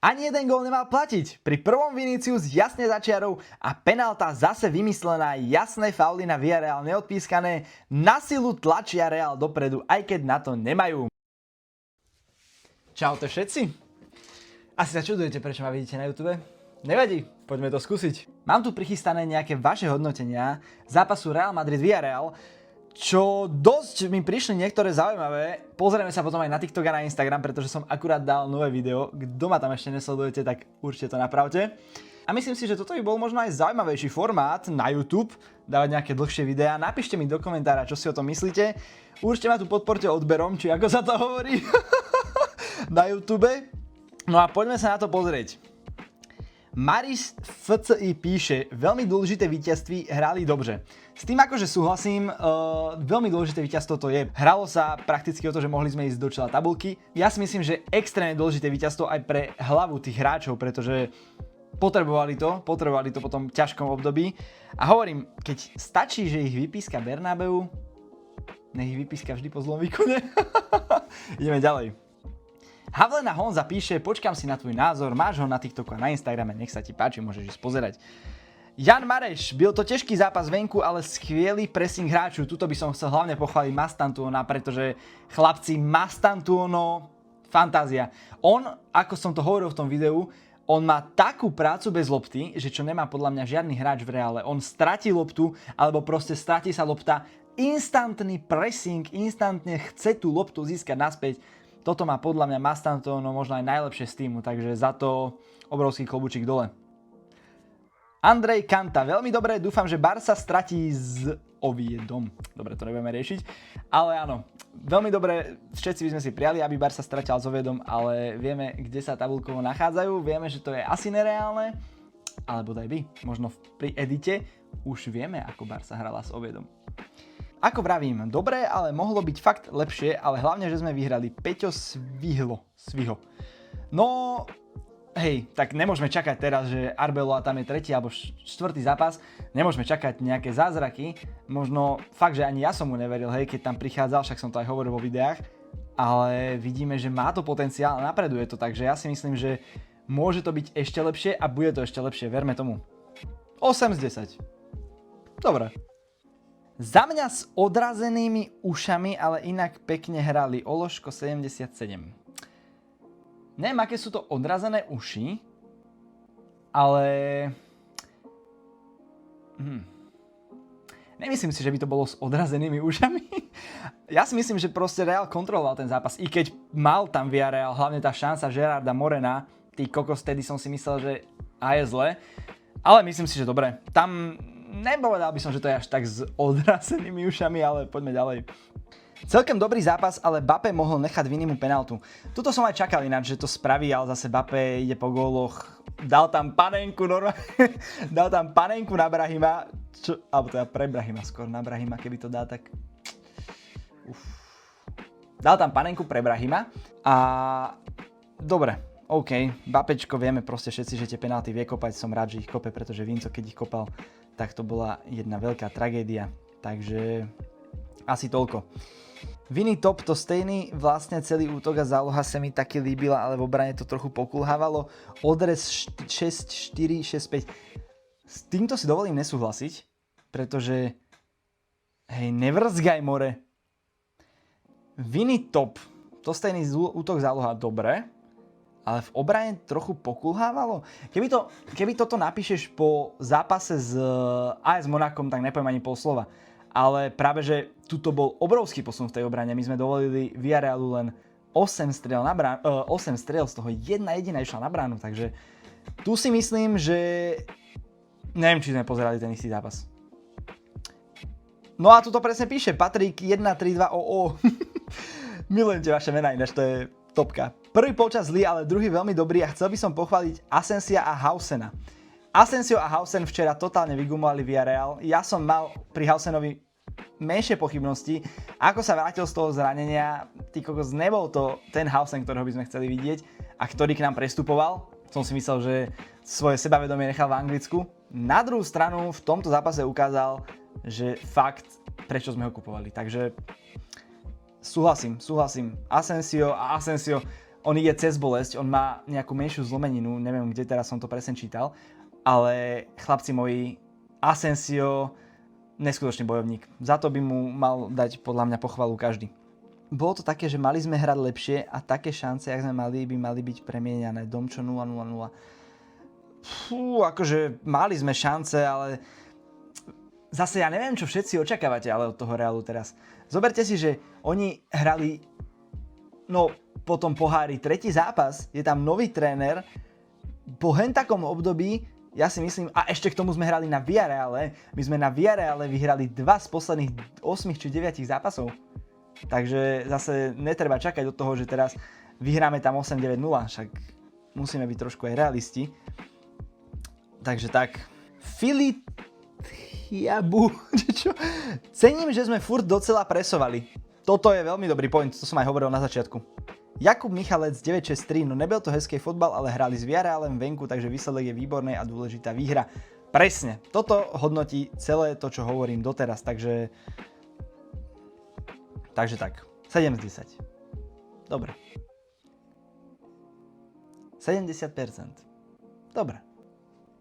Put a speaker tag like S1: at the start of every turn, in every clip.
S1: Ani jeden gól nemal platiť. Pri prvom Vinicius jasne za čiarou a penálta zase vymyslená, jasné fauly na Villarreal neodpískané, na silu tlačia Real dopredu, aj keď na to nemajú. Čaute všetci. Asi sa čudujete, prečo ma vidíte na YouTube? Nevadí, poďme to skúsiť. Mám tu prichystané nejaké vaše hodnotenia zápasu Real Madrid-Villarreal, čo dosť mi prišli niektoré zaujímavé. Pozrieme sa potom aj na TikTok a na Instagram, pretože som akurát dal nové video. Kto ma tam ešte nesledujete, tak určite to napravte. A myslím si, že toto by bol možno aj zaujímavejší formát na YouTube, dávať nejaké dlhšie videá. Napíšte mi do komentára, čo si o tom myslíte. Určite ma tu podporte odberom, či ako sa to hovorí na YouTube. No a poďme sa na to pozrieť. Maris FCI píše, veľmi dôležité víťazství, hrali dobře. S tým akože súhlasím, veľmi dôležité víťazstvo to je. Hralo sa prakticky o to, že mohli sme ísť do čela tabulky. Ja si myslím, že extrémne dôležité víťazstvo aj pre hlavu tých hráčov, pretože potrebovali to po tom ťažkom období. A hovorím, keď stačí, že ich vypíska Bernabeu, nech ich vypíska vždy po zlom výkone. Ideme ďalej. Havlena Honza píše, počkám si na tvoj názor, máš ho na TikToku a na Instagrame, nech sa ti páči, môžeš ísť pozerať. Jan Mareš, byl to ťažký zápas venku, ale skvělý pressing hráčů. Tuto by som chcel hlavne pochváliť Mastantuona, pretože chlapci Mastantuono, fantázia. On, ako som to hovoril v tom videu, on má takú prácu bez lopty, že čo nemá podľa mňa žiadny hráč v Reále. On stratí loptu, alebo proste stratí sa lopta, instantný pressing, instantne chce tú loptu získať naspäť. Toto má podľa mňa Mastantuono možno aj najlepšie z týmu, takže za to obrovský klobúčik dole. Andrej Kanta, veľmi dobré, dúfam, že Barca stratí s Oviedom. Dobre, to nebudeme riešiť, ale áno, veľmi dobre, všetci by sme si prijali, aby Barca stratil s Oviedom, ale vieme, kde sa tabulkovo nachádzajú, vieme, že to je asi nereálne, alebo daj by, možno pri edite už vieme, ako Barca hrala s Oviedom. Ako vravím, dobré, ale mohlo byť fakt lepšie, ale hlavne, že sme vyhrali. Peťo Sviho. No, hej, tak nemôžeme čakať teraz, že Arbeloa tam je tretí alebo štvrtý zápas. Nemôžeme čakať nejaké zázraky. Možno fakt, že ani ja som mu neveril, hej, keď tam prichádzal, však som to aj hovoril vo videách. Ale vidíme, že má to potenciál a napreduje to, takže ja si myslím, že môže to byť ešte lepšie a bude to ešte lepšie, verme tomu. 8 z 10. Dobre. Za mňa s odrazenými ušami, ale inak pekne hrali. Ološko 77. Neviem, aké sú to odrazené uši, ale... Nemyslím si, že by to bolo s odrazenými ušami. Ja si myslím, že proste Real kontroloval ten zápas. I keď mal tam Villarreal, hlavne tá šanca Gerarda Morena, tý kokos, tedy som si myslel, že aj je zle. Ale myslím si, že dobre. Tam... Nepovedal by som, že to je až tak s odrazenými ušami, ale poďme ďalej. Celkem dobrý zápas, ale Mbappé mohol nechať Vinimu penáltu. Tuto som aj čakal ináč, že to spraví, ale zase Mbappé ide po góloch. Dal tam panenku dal tam panenku na Brahima, alebo teda pre Brahima skôr, na Brahima, keby to dá, tak... Dal tam panenku pre Brahima a... Dobre. OK, Mbappéčko, vieme proste všetci, že tie penálty vie kopať, som rád, že ich kope, pretože Vinco, keď ich kopal, tak to bola jedna veľká tragédia, takže asi toľko. Vini top to stejný, vlastne celý útok a záloha sa mi taky líbila, ale v obrane to trochu pokulhávalo. Odres 6-4, 6-5. S týmto si dovolím nesúhlasiť, pretože hej, nevrzgaj more. Vini top, to stejný útok záloha, dobre. Ale v obrane trochu pokulhávalo. Keby toto napíšeš po zápase s AS Monakom, tak nepoviem ani pol slova. Ale práve, že tuto bol obrovský posun v tej obrane. My sme dovolili Villarrealu len 8 striel, z toho jedna jediná išla na bránu. Takže tu si myslím, že... Neviem, či sme pozerali ten istý zápas. No a tuto presne píše Patrik 132OO. Milujem tie vaše mená, ináč to je topka. Prvý polčas zlý, ale druhý veľmi dobrý a chcel by som pochváliť Asensia a Hausena. Asensio a Hausen včera totálne vygumovali Villarreal. Ja som mal pri Hausenovi menšie pochybnosti. Ako sa vrátil z toho zranenia, ty kokos, nebol to ten Hausen, ktorého by sme chceli vidieť a ktorý k nám prestupoval. Som si myslel, že svoje sebavedomie nechal v Anglicku. Na druhú stranu v tomto zápase ukázal, že fakt, prečo sme ho kupovali. Takže súhlasím. Asensio. on ide cez bolesť, on má nejakú menšiu zlomeninu, neviem, kde teraz som to presne čítal, ale chlapci moji, Asensio, neskutočný bojovník. Za to by mu mal dať podľa mňa pochvalu každý. Bolo to také, že mali sme hrať lepšie a také šance, jak sme mali, by mali byť premieňané. Domčo 0-0-0. Akože mali sme šance, ale zase ja neviem, čo všetci očakávate ale od toho Realu teraz. Zoberte si, že oni hrali po tom pohári tretí zápas, je tam nový tréner, po hentakom období, ja si myslím, a ešte k tomu sme hrali na Villareale, my sme na Villareale vyhrali 2 z posledných 8 či 9 zápasov. Takže zase netreba čakať od toho, že teraz vyhráme tam 8-9-0, však musíme byť trošku aj realisti. Takže tak, Filip Jabu, čo? Cením, že sme furt docela presovali. Toto je veľmi dobrý point, to som aj hovoril na začiatku. Jakub Michalec 963, no nebyl to hezký fotbal, ale hrali s Villarealem venku, takže výsledok je výborný a dôležitá výhra. Presne, toto hodnotí celé to, čo hovorím doteraz, takže tak, 7 z 10. Dobre. 70%. Dobre.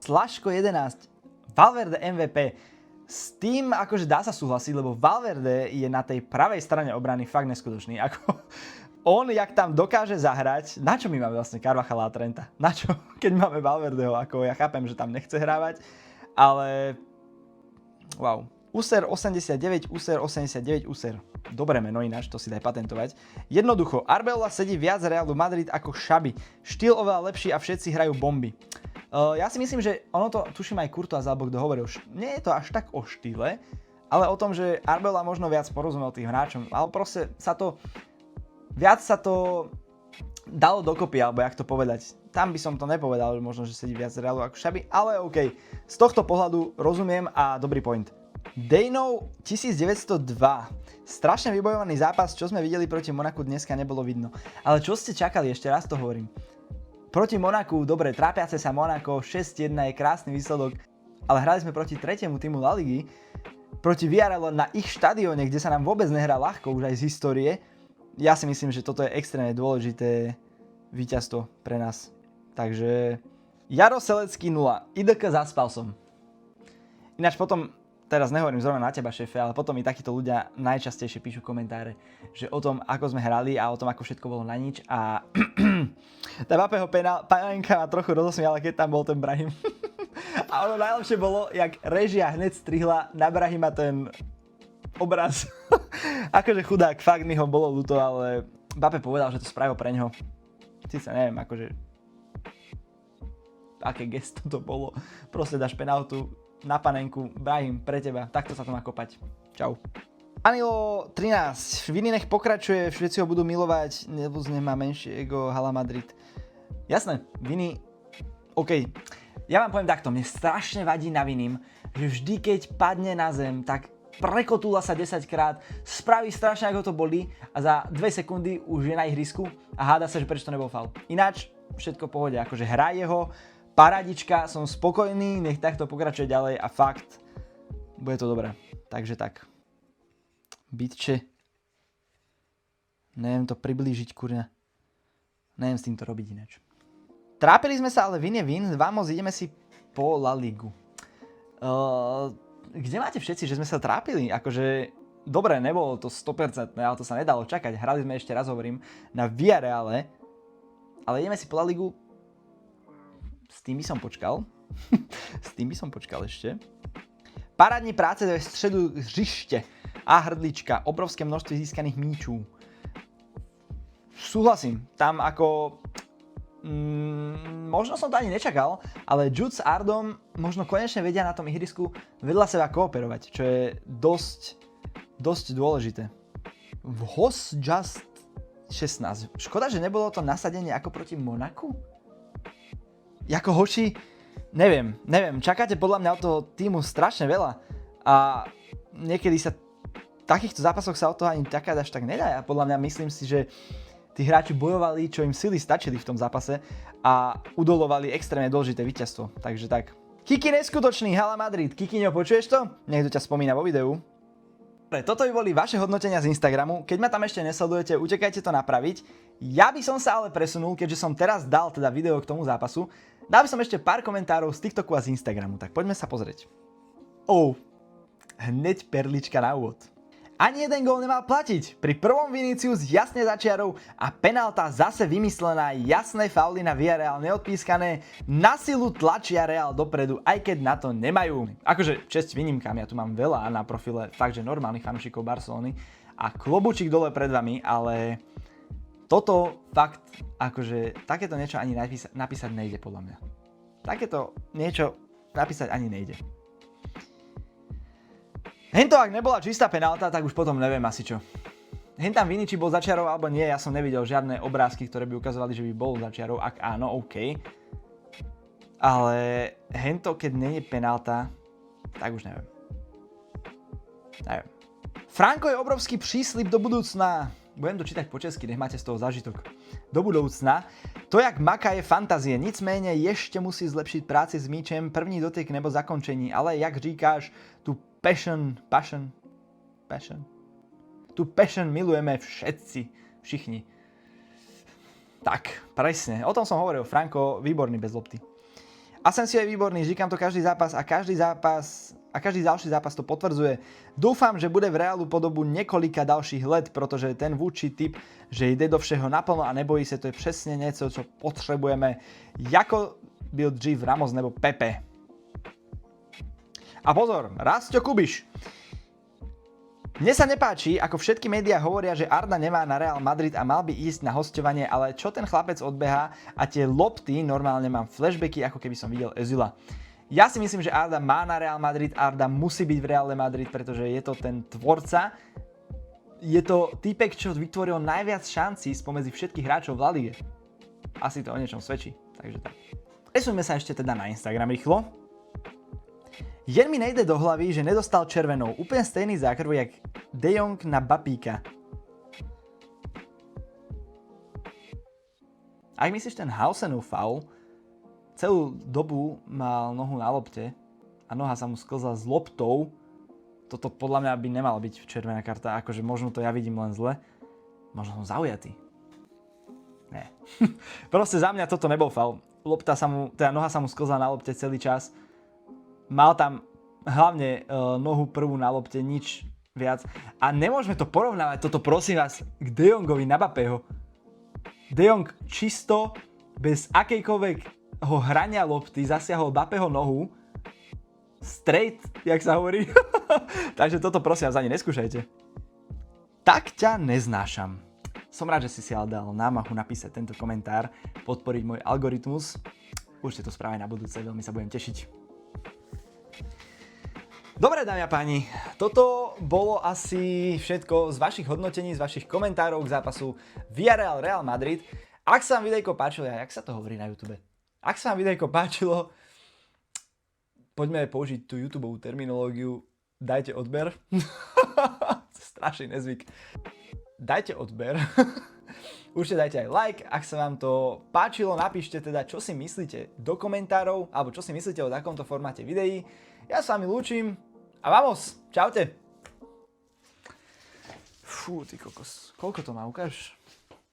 S1: Slaško 11. Valverde MVP. S tým akože dá sa súhlasiť, lebo Valverde je na tej pravej strane obrany fakt neskutočný. On, jak tam dokáže zahrať, na čo my máme vlastne Carvajala a Trenta? Na čo? Keď máme Valverdeho, ja chápem, že tam nechce hrávať, ale wow. User 89, User 89, User. Dobré meno ináč, to si daj patentovať. Jednoducho, Arbeloa sedí viac Realu Madrid ako Xabi. Štýl oveľa lepší a všetci hrajú bomby. Ja si myslím, že ono to, tuším aj Courtois alebo kto hovoril, nie je to až tak o štýle, ale o tom, že Arbeloa možno viac porozumel tým hráčom, ale proste viac sa to dalo dokopy, alebo jak to povedať. Tam by som to nepovedal, možno, že sedí viac Realu ako Xabi, ale OK. Z tohto pohľadu rozumiem a dobrý point. Dejnov 1902. Strašne vybojovaný zápas, čo sme videli proti Monaku dneska nebolo vidno. Ale čo ste čakali, ešte raz to hovorím. Proti Monaku, dobre, trápiace sa Monako, 6-1 je krásny výsledok, ale hrali sme proti tretiemu týmu La Ligy, proti Villarealu na ich štadióne, kde sa nám vôbec nehrá ľahko, už aj z histórie. Ja si myslím, že toto je extrémne dôležité víťazstvo pre nás. Takže Jaro Selecký 0, IDK zaspal som. Ináč potom, teraz nehovorím zrovna na teba, šéfe, ale potom mi takíto ľudia najčastejšie píšu komentáre, že o tom, ako sme hrali a o tom, ako všetko bolo na nič a tá Mbappého penálka ma trochu rozosmiala, keď tam bol ten Brahim. A ono najlepšie bolo, jak režia hneď strihla na Brahima ten obraz. Akože chudák, fakt mi ho bolo ľúto, ale Mbappé povedal, že to spravil pre ňoho. Sice neviem, akože aké gesto to bolo. Proste dáš penáltu na panenku, Brahim, pre teba, takto sa to má kopať. Čau. Anilo 13, Vini nech pokračuje, všetci ho budú milovať, Nebuz nemá menšie ego, Hala Madrid. Jasné, Vini, OK. Ja vám poviem takto, mne strašne vadí na Vinim, že vždy keď padne na zem, tak prekotúla sa 10 krát, spraví strašne, ako to bolí a za 2 sekundy už je na ihrisku a háda sa, že prečo to nebol faul. Ináč, všetko v pohode, akože hrá jeho, paradička, som spokojný, nech takto pokračuje ďalej a fakt, bude to dobré. Takže tak. Bytče. Neviem to priblížiť, kurňa. Neviem s týmto robiť ináč. Trápili sme sa, ale vin je vin. Vamos, ideme si po La Ligu. Kde máte všetci, že sme sa trápili? Akože, dobre, nebolo to 100%, ale to sa nedalo čakať. Hrali sme ešte raz, hovorím, na Villareale. Ale ideme si po La Ligu. S tým by som počkal. S tým by som počkal ešte. Parádne práce v stredu hřiště a hrdlička. Obrovské množstvo získaných míčů. Súhlasím. Tam ako... možno som to ani nečakal, ale Jude s Ardom možno konečne vedia na tom ihrisku vedľa seba kooperovať, čo je dosť dôležité. Hos Just 16. Škoda, že nebolo to nasadenie ako proti Monaku? Jako hoši, neviem, čakáte podľa mňa od toho týmu strašne veľa a niekedy sa v takýchto zápasoch sa od toho ani čakať až tak nedá a podľa mňa myslím si, že tí hráči bojovali, čo im sily stačili v tom zápase a udolovali extrémne dôležité víťazstvo, takže tak. Kiki neskutočný, Hala Madrid, Kikiňo, počuješ to? Niekto ťa spomína vo videu. Dobre, toto by boli vaše hodnotenia z Instagramu. Keď ma tam ešte nesledujete, utekajte to napraviť. Ja by som sa ale presunul, keďže som teraz dal teda video k tomu zápasu. Dal by som ešte pár komentárov z TikToku a z Instagramu, tak poďme sa pozrieť. Hneď perlička na úvod. Ani jeden gól nemal platiť. Pri prvom Vinicius jasne začiarov a penálta zase vymyslená, jasné fauly na Villarreal neodpískané, na silu tlačia Real dopredu, aj keď na to nemajú. Akože česť výnimkám, ja tu mám veľa na profile fakt, že normálnych fanúšikov Barcelony a klobučík dole pred vami, ale toto fakt, akože takéto niečo ani napísať nejde podľa mňa. Takéto niečo napísať ani nejde. Hento, ak nebola čistá penálta, tak už potom neviem asi čo. Hentam Vini, či bol začiarov alebo nie, ja som nevidel žiadne obrázky, ktoré by ukazovali, že by bol začiarov. Ak áno, OK. Ale hento, keď nie je penálta, tak už neviem. Franko je obrovský prísľub do budúcna. Budem to čítať po česky, nech máte z toho zážitok. Do budoucna. To, jak maká, je fantazie, nicméně ještě musí zlepšit práci s míčem, první dotyk nebo zakončení, ale jak říkáš, tu passion milujeme všichni. Tak, presne, o tom som hovoril, Franko, výborný bez lopty. Asensio je výborný, říkám to každý zápas a každý ďalší zápas to potvrdzuje. Dúfam, že bude v Reálu po dobu několika dalších let, protože ten vůči typ, že jde do všeho naplno a nebojí se, to je přesně něco, co potřebujeme, jako byl dřív Ramos nebo Pepe. A pozor, Rastio Kubiš. Mne sa nepáči, ako všetky médiá hovoria, že Arda nemá na Real Madrid a mal by ísť na hosťovanie, ale čo ten chlapec odbehá a tie lopty, normálne mám flashbacky, ako keby som videl Özila. Ja si myslím, že Arda má na Real Madrid, Arda musí byť v Reále Madrid, pretože je to ten tvorca. Je to týpek, čo vytvoril najviac šancí spomedzi všetkých hráčov v La Lige. Asi to o niečom svedčí, takže tak. Presuňme sa ešte teda na Instagram rýchlo. Jen mi nejde do hlavy, že nedostal červenou. Úplne stejný zákrv, jak De Jong na Bapíka. Ak myslíš ten Hausenov faul, celú dobu mal nohu na lopte a noha sa mu sklzla s loptou. Toto podľa mňa by nemala byť červená karta, akože možno to ja vidím len zle. Možno som zaujatý. Ne. Proste za mňa toto nebol faul. Noha sa mu sklzla na lopte celý čas. Mal tam hlavne nohu prvú na lopte, nič viac. A nemôžeme to porovnávať, toto prosím vás, k De Jongovi na Mbappého. De Jong čisto, bez akejkoľvek hrania lopty, zasiahol Mbappého nohu. Straight, jak sa hovorí. Takže toto prosím vás ani neskúšajte. Tak ťa neznášam. Som rád, že si ale dal námahu napísať tento komentár, podporiť môj algoritmus. Určite to správne na budúce, veľmi sa budem tešiť. Dobre, dámy a páni, toto bolo asi všetko z vašich hodnotení, z vašich komentárov k zápasu Villarreal Real Madrid. Ak sa vám videjko páčilo, jak sa to hovorí na YouTube? Ak sa vám videjko páčilo, poďme použiť tú YouTubeovú terminológiu, dajte odber. Strašný nezvyk. Dajte odber. Určite dajte aj like, ak sa vám to páčilo, napíšte teda, čo si myslíte do komentárov, alebo čo si myslíte o takomto formáte videí. Ja sa vami lúčim a vamos, čaute. Fú, ty kokos, koľko to má, ukáž?